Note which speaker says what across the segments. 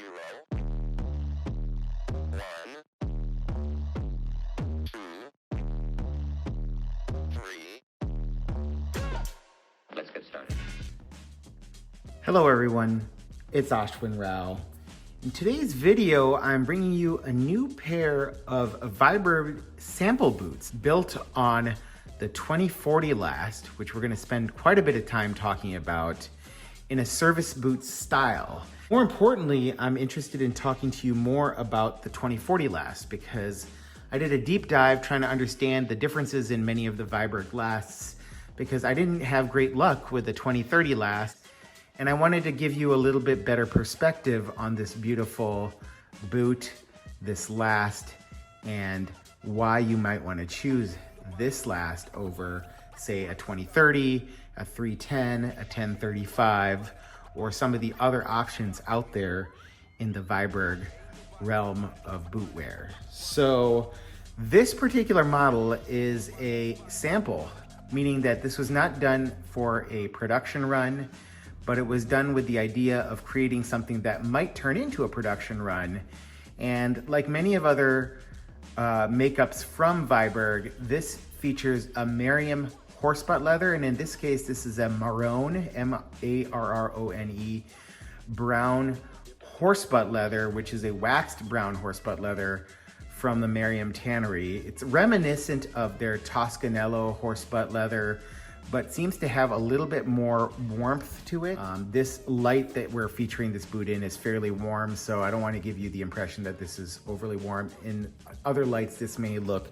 Speaker 1: 0, 1, 2, 3. Let's get started.
Speaker 2: Hello everyone, it's Ashwin Rao. In today's video, I'm bringing you a new pair of Viberg sample boots built on the 2040 last, which we're gonna spend quite a bit of time talking about, in a service boot style. More importantly, I'm interested in talking to you more about the 2040 last because I did a deep dive trying to understand the differences in many of the Viberg lasts because I didn't have great luck with the 2030 last. And I wanted to give you a little bit better perspective on this beautiful boot, this last, and why you might want to choose this last over, say, a 2030, a 310, a 1035, or some of the other options out there in the Viberg realm of bootwear. So this particular model is a sample, meaning that this was not done for a production run, but it was done with the idea of creating something that might turn into a production run. And like many of other makeups from Viberg, this features a Maryam horsebutt leather, and in this case, this is a Marrone, M-A-R-R-O-N-E, brown horsebutt leather, which is a waxed brown horsebutt leather from the Maryam Tannery. It's reminiscent of their Toscanello horsebutt leather, but seems to have a little bit more warmth to it. This light that we're featuring this boot in is fairly warm, so I don't want to give you the impression that this is overly warm. In other lights, this may look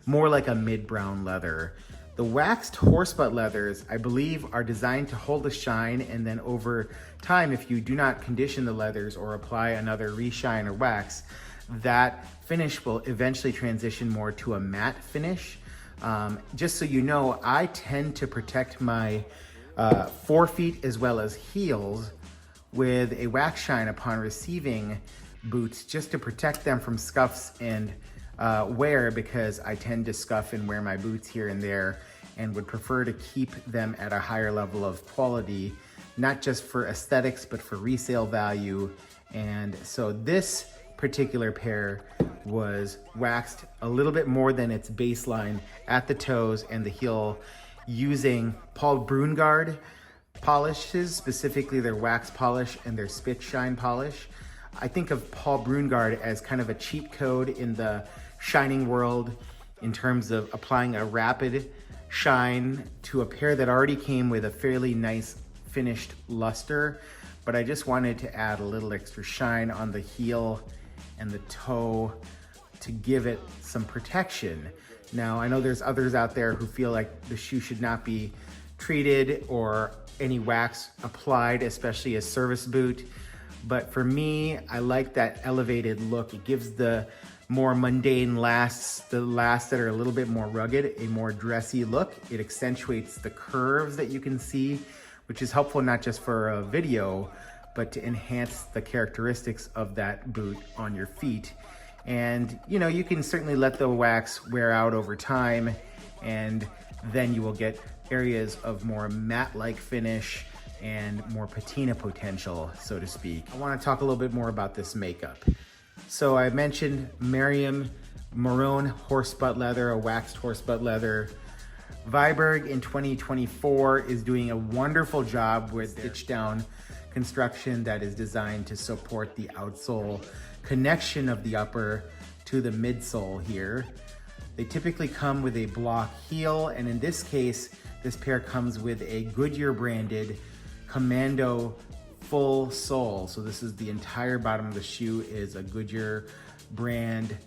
Speaker 2: more like a mid-brown leather. The waxed horsebutt leathers, I believe, are designed to hold a shine, and then over time, if you do not condition the leathers or apply another reshine or wax, that finish will eventually transition more to a matte finish. Just so you know, I tend to protect my forefeet as well as heels with a wax shine upon receiving boots, just to protect them from scuffs and wear, because I tend to scuff and wear my boots here and there and would prefer to keep them at a higher level of quality, not just for aesthetics, but for resale value. And so this particular pair was waxed a little bit more than its baseline at the toes and the heel, using Paul Brungard polishes, specifically their wax polish and their spit shine polish. I think of Paul Brungard as kind of a cheat code in the shining world in terms of applying a rapid shine to a pair that already came with a fairly nice finished luster, but I just wanted to add a little extra shine on the heel and the toe to give it some protection. Now, I know there's others out there who feel like the shoe should not be treated or any wax applied, especially a service boot. But for me, I like that elevated look. It gives the more mundane lasts, the lasts that are a little bit more rugged, a more dressy look. It accentuates the curves that you can see, which is helpful not just for a video, but to enhance the characteristics of that boot on your feet. And you know, you can certainly let the wax wear out over time, and then you will get areas of more matte-like finish and more patina potential, so to speak. I want to talk a little bit more about this makeup. So I mentioned Maryam Marrone horsebutt leather, a waxed horsebutt leather. Viberg in 2024 is doing a wonderful job with stitchdown construction that is designed to support the outsole connection of the upper to the midsole here. They typically come with a block heel, and in this case, this pair comes with a Goodyear branded commando full sole. So this is the entire bottom of the shoe is a Goodyear brand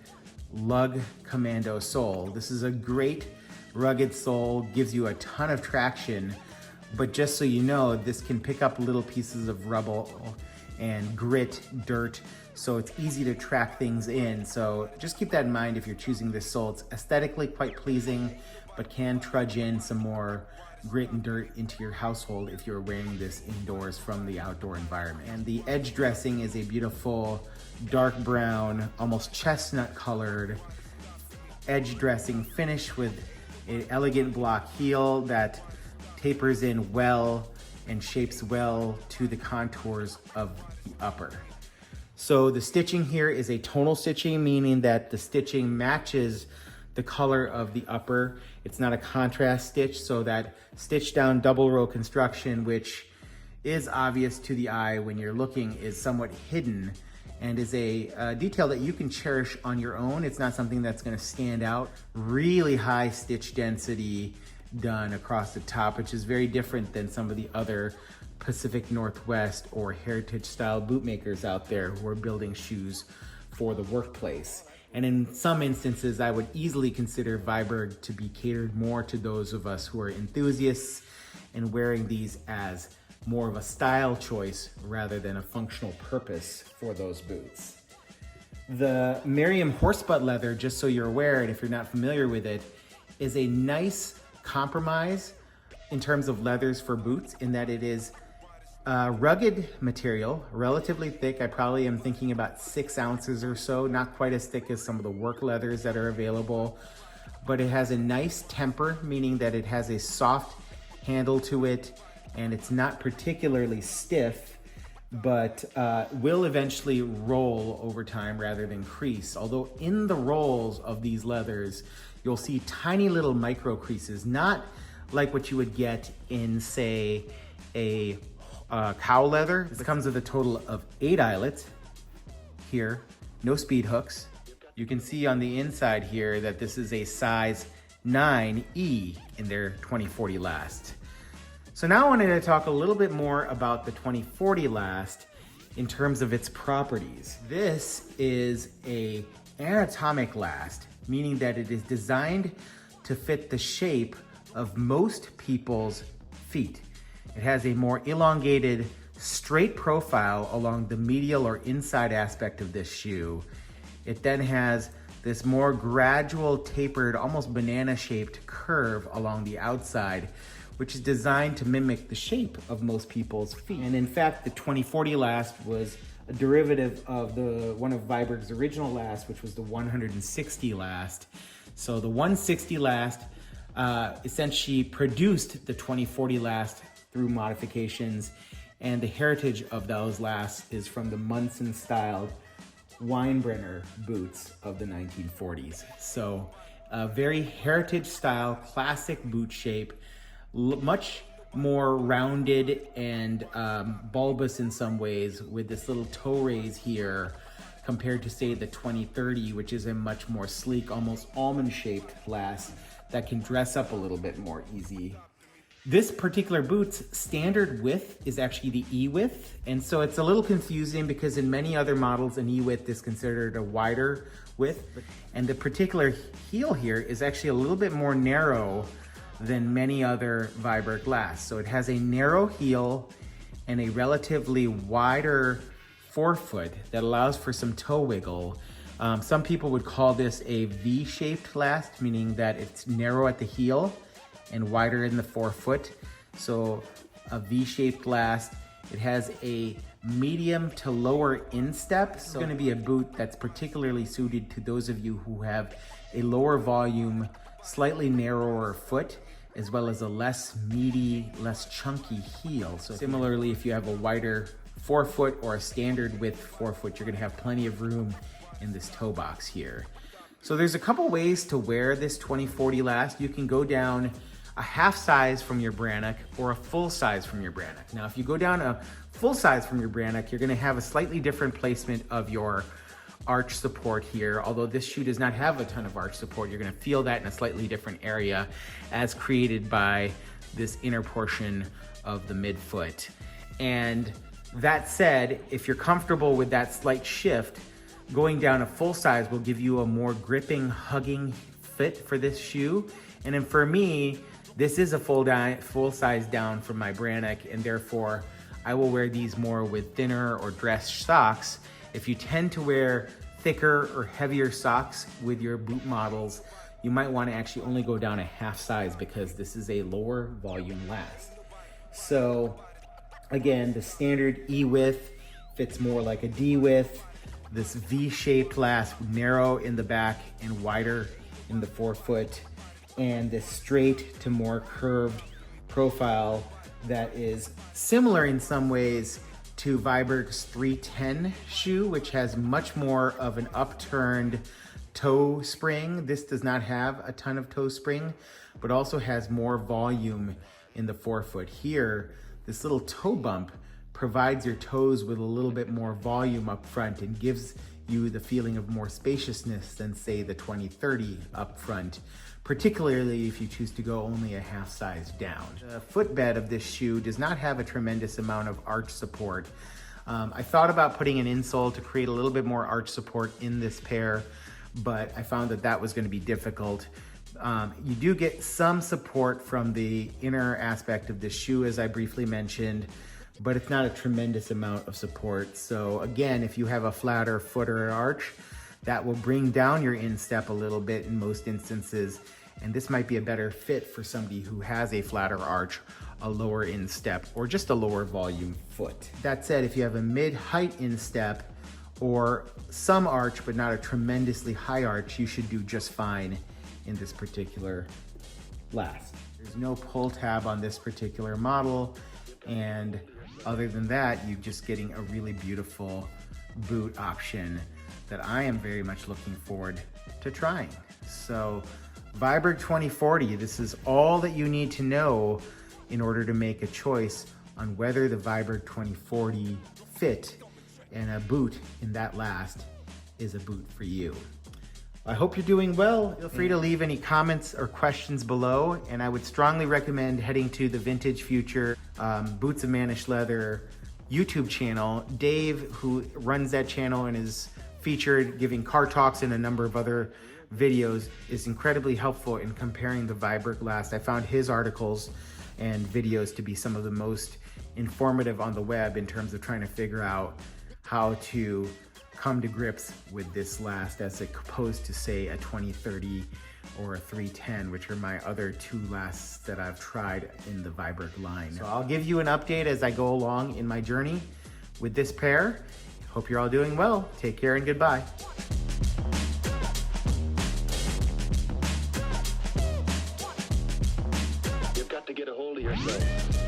Speaker 2: lug commando sole. This is a great rugged sole, gives you a ton of traction, but just so you know, this can pick up little pieces of rubble and grit, dirt, so it's easy to track things in. So just keep that in mind if you're choosing this sole. It's aesthetically quite pleasing, but can trudge in some more grit and dirt into your household if you're wearing this indoors from the outdoor environment. And the edge dressing is a beautiful dark brown, almost chestnut colored edge dressing finish with an elegant block heel that tapers in well and shapes well to the contours of the upper. So the stitching here is a tonal stitching, meaning that the stitching matches the color of the upper. It's not a contrast stitch, so that stitch down double row construction, which is obvious to the eye when you're looking, is somewhat hidden and is a detail that you can cherish on your own. It's not something that's gonna stand out. Really high stitch density done across the top, which is very different than some of the other Pacific Northwest or heritage style bootmakers out there who are building shoes for the workplace. And in some instances, I would easily consider Viberg to be catered more to those of us who are enthusiasts and wearing these as more of a style choice rather than a functional purpose for those boots. The Maryam horsebutt leather, just so you're aware, and if you're not familiar with it, is a nice compromise in terms of leathers for boots, in that it is rugged material, relatively thick. I probably am thinking about 6 ounces or so, not quite as thick as some of the work leathers that are available, but it has a nice temper, meaning that it has a soft handle to it, and it's not particularly stiff, but will eventually roll over time rather than crease. Although in the rolls of these leathers, you'll see tiny little micro creases, not like what you would get in, say, a cow leather. This comes with a total of 8 eyelets here, no speed hooks. You can see on the inside here that this is a size 9E in their 2040 last. So now I wanted to talk a little bit more about the 2040 last in terms of its properties. This is a anatomic last, meaning that it is designed to fit the shape of most people's feet. It has a more elongated, straight profile along the medial or inside aspect of this shoe. It then has this more gradual, tapered, almost banana-shaped curve along the outside, which is designed to mimic the shape of most people's feet. And in fact, the 2040 last was a derivative of one of Viberg's original last, which was the 160 last. So the 160 last essentially produced the 2040 last through modifications, and the heritage of those lasts is from the Munson styled Weinbrenner boots of the 1940s. So a very heritage style, classic boot shape, much more rounded and bulbous in some ways, with this little toe raise here compared to, say, the 2030, which is a much more sleek, almost almond shaped last that can dress up a little bit more easy. This particular boot's standard width is actually the E width, and so it's a little confusing because in many other models an E width is considered a wider width, and the particular heel here is actually a little bit more narrow than many other Viberg lasts. So it has a narrow heel and a relatively wider forefoot that allows for some toe wiggle. Some people would call this a V-shaped last, meaning that it's narrow at the heel and wider in the forefoot. So a V-shaped last. It has a medium to lower instep. So it's going to be a boot that's particularly suited to those of you who have a lower volume, slightly narrower foot, as well as a less meaty, less chunky heel. So similarly, if you have a wider forefoot or a standard width forefoot, you're gonna have plenty of room in this toe box here. So there's a couple ways to wear this 2040 last. You can go down a half size from your Brannock or a full size from your Brannock. Now, if you go down a full size from your Brannock, you're gonna have a slightly different placement of your arch support here. Although this shoe does not have a ton of arch support, you're gonna feel that in a slightly different area as created by this inner portion of the midfoot. And that said, if you're comfortable with that slight shift, going down a full size will give you a more gripping, hugging fit for this shoe. And then for me, this is a full size down from my Brannock, and therefore I will wear these more with thinner or dress socks. If you tend to wear thicker or heavier socks with your boot models, you might want to actually only go down a half size because this is a lower volume last. So again, the standard E width fits more like a D width. This V-shaped last, narrow in the back and wider in the forefoot, and this straight to more curved profile that is similar in some ways to Viberg's 310 shoe, which has much more of an upturned toe spring. This does not have a ton of toe spring, but also has more volume in the forefoot. Here, this little toe bump provides your toes with a little bit more volume up front and gives you the feeling of more spaciousness than, say, the 2030 up front, particularly if you choose to go only a half size down. The footbed of this shoe does not have a tremendous amount of arch support. I thought about putting an insole to create a little bit more arch support in this pair, but I found that that was going to be difficult. You do get some support from the inner aspect of the shoe, as I briefly mentioned, but it's not a tremendous amount of support. So again, if you have a flatter foot or arch, that will bring down your instep a little bit in most instances. And this might be a better fit for somebody who has a flatter arch, a lower instep, or just a lower volume foot. That said, if you have a mid-height instep or some arch, but not a tremendously high arch, you should do just fine in this particular last. There's no pull tab on this particular model, and other than that, you're just getting a really beautiful boot option that I am very much looking forward to trying. So Viberg 2040, this is all that you need to know in order to make a choice on whether the Viberg 2040 fit and a boot in that last is a boot for you. I hope you're doing well. Feel free to leave any comments or questions below, and I would strongly recommend heading to the Vintage Future Boots of Mannish Leather YouTube channel. Dave, who runs that channel and is featured giving car talks and a number of other videos, is incredibly helpful in comparing the Viberg last. I found his articles and videos to be some of the most informative on the web in terms of trying to figure out how to come to grips with this last as opposed to, say, a 2030 or a 310, which are my other two lasts that I've tried in the Viberg line. So I'll give you an update as I go along in my journey with this pair. Hope you're all doing well. Take care and goodbye.
Speaker 1: You've got to get a hold of yourself.